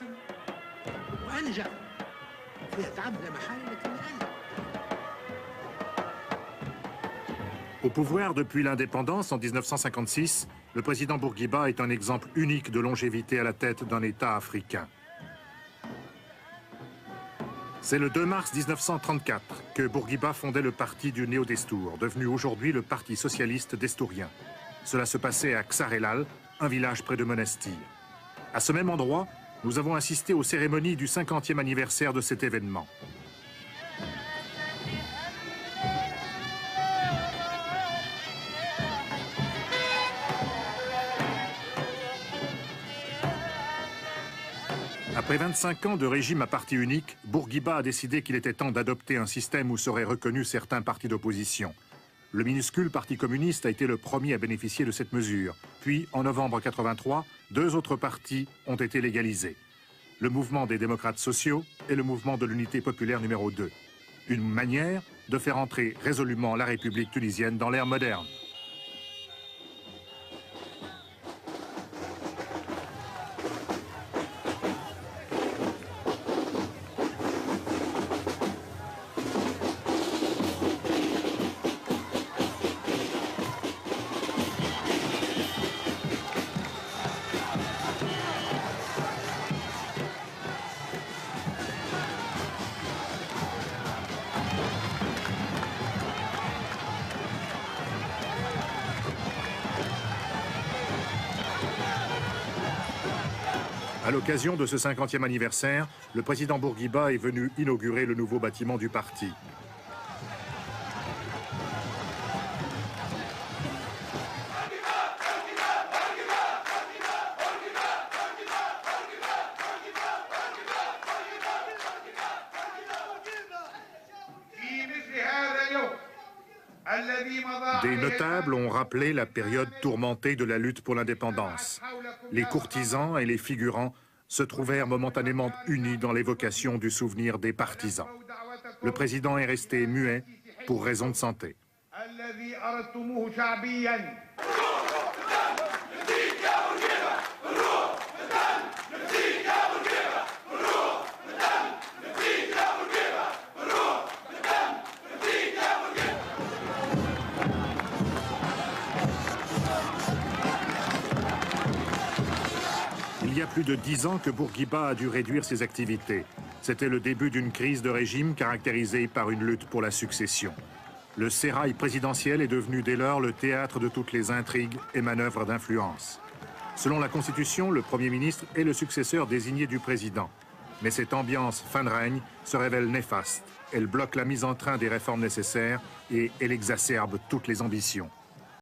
سنة وأنجح فيها تعب لا محالة لكن أنجح. Au pouvoir depuis l'indépendance en 1956, le président Bourguiba est un exemple unique de longévité à la tête d'un État africain. C'est le 2 mars 1934 que Bourguiba fondait le parti du Néo-Destour, devenu aujourd'hui le Parti socialiste destourien. Cela se passait à Ksarelal, un village près de Monastir. À ce même endroit, nous avons assisté aux cérémonies du 50e anniversaire de cet événement. Après 25 ans de régime à parti unique, Bourguiba a décidé qu'il était temps d'adopter un système où seraient reconnus certains partis d'opposition. Le minuscule Parti communiste a été le premier à bénéficier de cette mesure. Puis, en novembre 1983, 2 autres partis ont été légalisés. Le mouvement des démocrates sociaux et le mouvement de l'unité populaire numéro 2. Une manière de faire entrer résolument la République tunisienne dans l'ère moderne. À l'occasion de ce 50e anniversaire, le président Bourguiba est venu inaugurer le nouveau bâtiment du parti. Des notables ont rappelé la période tourmentée de la lutte pour l'indépendance. Les courtisans et les figurants se trouvèrent momentanément unis dans l'évocation du souvenir des partisans. Le président est resté muet pour raison de santé. Il y a plus de 10 ans que Bourguiba a dû réduire ses activités. C'était le début d'une crise de régime caractérisée par une lutte pour la succession. Le sérail présidentiel est devenu dès lors le théâtre de toutes les intrigues et manœuvres d'influence. Selon la Constitution, le Premier ministre est le successeur désigné du président. Mais cette ambiance fin de règne se révèle néfaste. Elle bloque la mise en train des réformes nécessaires et elle exacerbe toutes les ambitions.